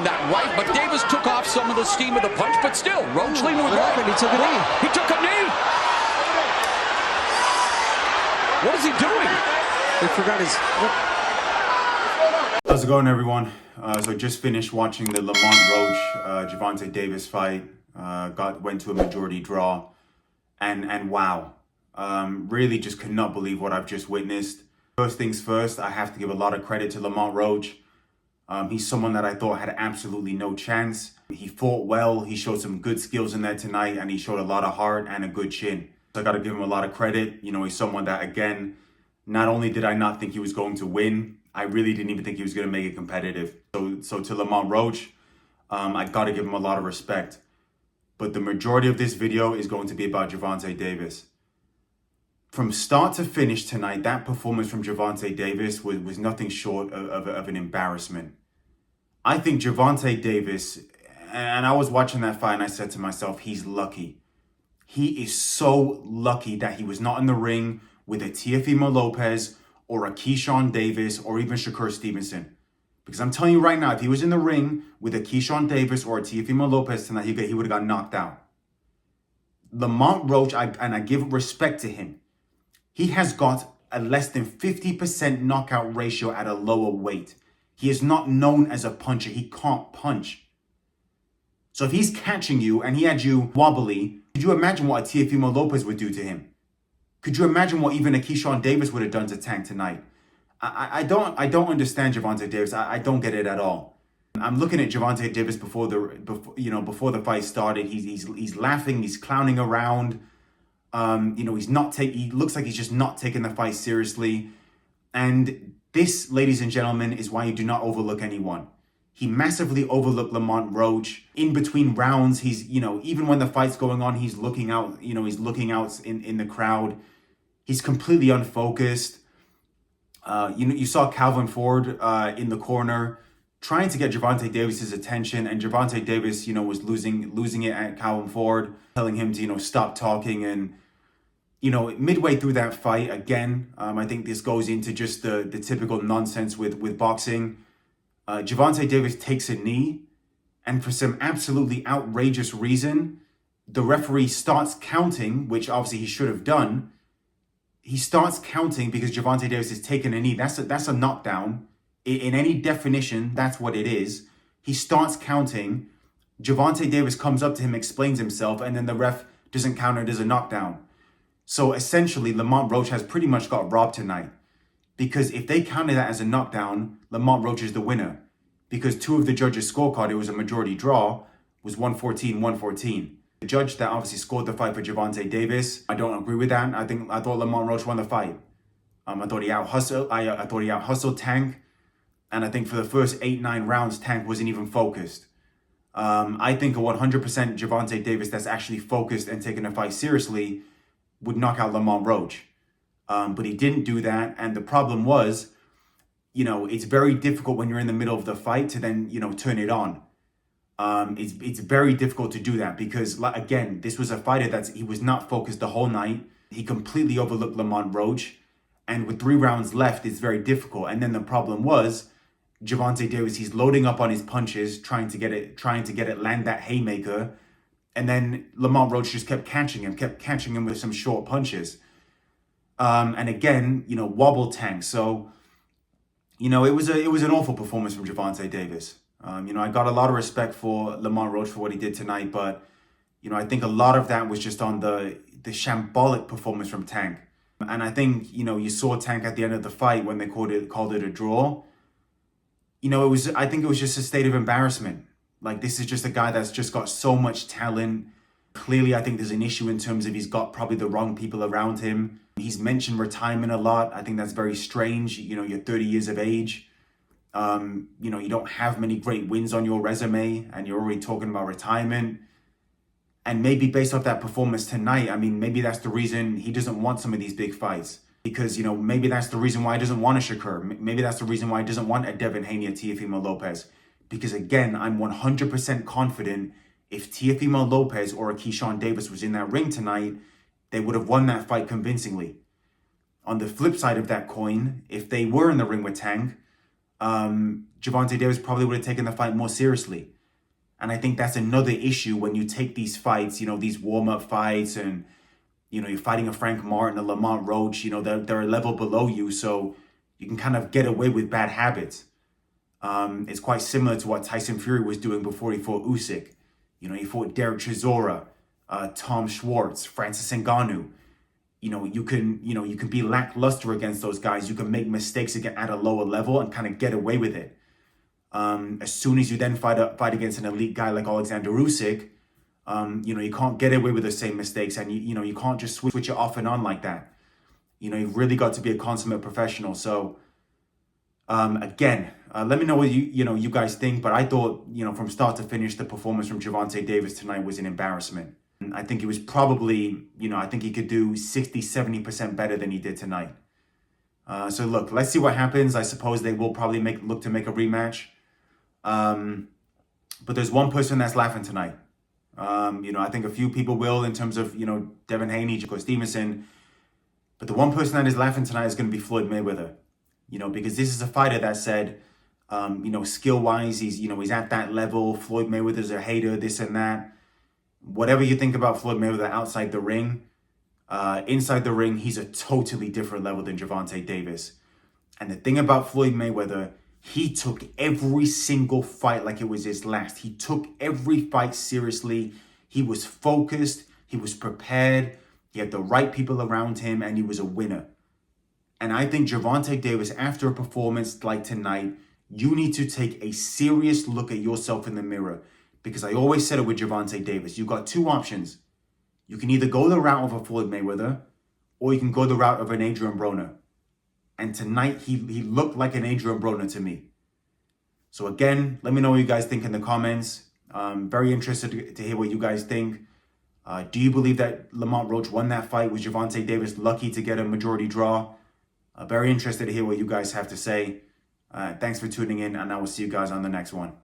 that right, but Davis took off some of the steam of the punch, but still, Roach leaned with right. He took a knee. He took a knee. What is he doing? He forgot his... How's it going, everyone? So just finished watching the Lamont Roach, Gervonta Davis fight. Went to a majority draw, and wow, really just could not believe what I've just witnessed. First things first, I have to give a lot of credit to Lamont Roach. He's someone that I thought had absolutely no chance. He fought well, he showed some good skills in there tonight, and he showed a lot of heart and a good chin. So I got to give him a lot of credit. You know, he's someone that, again, not only did I not think he was going to win, I really didn't even think he was going to make it competitive. So to Lamont Roach, I got to give him a lot of respect. But the majority of this video is going to be about Gervonta Davis. From start to finish tonight, that performance from Gervonta Davis was nothing short of an embarrassment. I think Gervonta Davis, and I was watching that fight and I said to myself, he's lucky. He is so lucky that he was not in the ring with a Teofimo Lopez or a Keyshawn Davis or even Shakur Stevenson. Because I'm telling you right now, if he was in the ring with a Keyshawn Davis or a Teofimo Lopez tonight, he would have got knocked out. Lamont Roach, I give respect to him. He has got a less than 50% knockout ratio at a lower weight. He is not known as a puncher. He can't punch. So if he's catching you and he had you wobbly, could you imagine what a Teofimo Lopez would do to him? Could you imagine what even a Keyshawn Davis would have done to Tank tonight? I don't understand Gervonta Davis. I don't get it at all. I'm looking at Gervonta Davis before the fight started. He's laughing. He's clowning around. He looks like he's just not taking the fight seriously. And this, ladies and gentlemen, is why you do not overlook anyone. He massively overlooked Lamont Roach. In between rounds, he's, even when the fight's going on, he's looking out, he's looking out in the crowd. He's completely unfocused. You saw Calvin Ford in the corner trying to get Gervonta Davis's attention, and Gervonta Davis, was losing it at Calvin Ford, telling him to, stop talking. And, midway through that fight, again, I think this goes into just the typical nonsense with boxing. Gervonta Davis takes a knee, and for some absolutely outrageous reason, the referee starts counting, which obviously he should have done. He starts counting because Gervonta Davis has taken a knee. That's a knockdown. In any definition, that's what it is. He starts counting. Gervonta Davis comes up to him, explains himself, and then the ref doesn't count it as a knockdown. So essentially, Lamont Roach has pretty much got robbed tonight. Because if they counted that as a knockdown, Lamont Roach is the winner. Because two of the judges' scorecard, it was a majority draw, was 114-114. The judge that obviously scored the fight for Gervonta Davis, I don't agree with that. I thought Lamont Roach won the fight. I thought he out-hustled Tank. And I think for the first 8-9 rounds, Tank wasn't even focused. I think a 100% Gervonta Davis that's actually focused and taking the fight seriously would knock out Lamont Roach. But he didn't do that. And the problem was, it's very difficult when you're in the middle of the fight to then, turn it on. It's very difficult to do that because, again, this was a fighter he was not focused the whole night. He completely overlooked Lamont Roach. And with 3 rounds left, it's very difficult. And then the problem was, Gervonta Davis, he's loading up on his punches, trying to get it land that haymaker. And then Lamont Roach just kept catching him with some short punches. And again, wobble Tank. So, it was an awful performance from Gervonta Davis. I got a lot of respect for Lamont Roach for what he did tonight, but, I think a lot of that was just on the shambolic performance from Tank. And I think, you saw Tank at the end of the fight when they called it a draw. I think it was just a state of embarrassment. Like, this is just a guy that's just got so much talent. Clearly, I think there's an issue in terms of he's got probably the wrong people around him. He's mentioned retirement a lot. I think that's very strange. You're 30 years of age. You don't have many great wins on your resume, and you're already talking about retirement. And maybe based off that performance tonight, maybe that's the reason he doesn't want some of these big fights. Because, maybe that's the reason why he doesn't want a Shakur. Maybe that's the reason why he doesn't want a Devin Haney, a Teofimo Lopez. Because, again, I'm 100% confident if Teofimo Lopez or a Keyshawn Davis was in that ring tonight, they would have won that fight convincingly. On the flip side of that coin, if they were in the ring with Tank, Gervonta Davis probably would have taken the fight more seriously. And I think that's another issue when you take these fights, these warm-up fights, and, you're fighting a Frank Martin, a Lamont Roach, they're a level below you, so you can kind of get away with bad habits. It's quite similar to what Tyson Fury was doing before he fought Usyk. He fought Derek Chisora, Tom Schwartz, Francis Ngannou. You can be lackluster against those guys. You can make mistakes again at a lower level and kind of get away with it. As soon as you then fight against an elite guy like Alexander Usyk, you can't get away with the same mistakes, and you can't just switch it off and on like that. You've really got to be a consummate professional. So again, let me know what you guys think. But I thought, from start to finish, the performance from Gervonta Davis tonight was an embarrassment. I think he was probably, I think he could do 60-70% better than he did tonight. So look, let's see what happens. I suppose they will probably look to make a rematch. But there's one person that's laughing tonight. I think a few people will, in terms of, Devin Haney, Jaco Stevenson. But the one person that is laughing tonight is going to be Floyd Mayweather. Because this is a fighter that said, skill-wise, he's at that level. Floyd Mayweather's a hater, this and that. Whatever you think about Floyd Mayweather outside the ring, inside the ring, he's a totally different level than Gervonta Davis. And the thing about Floyd Mayweather, he took every single fight like it was his last. He took every fight seriously. He was focused. He was prepared. He had the right people around him, and he was a winner. And I think Gervonta Davis, after a performance like tonight, you need to take a serious look at yourself in the mirror. Because I always said it with Gervonta Davis. You've got two options. You can either go the route of a Floyd Mayweather, or you can go the route of an Adrian Broner. And tonight, he looked like an Adrian Broner to me. So again, let me know what you guys think in the comments. I'm very interested to hear what you guys think. Do you believe that Lamont Roach won that fight? Was Gervonta Davis lucky to get a majority draw? Very interested to hear what you guys have to say. Thanks for tuning in, and I will see you guys on the next one.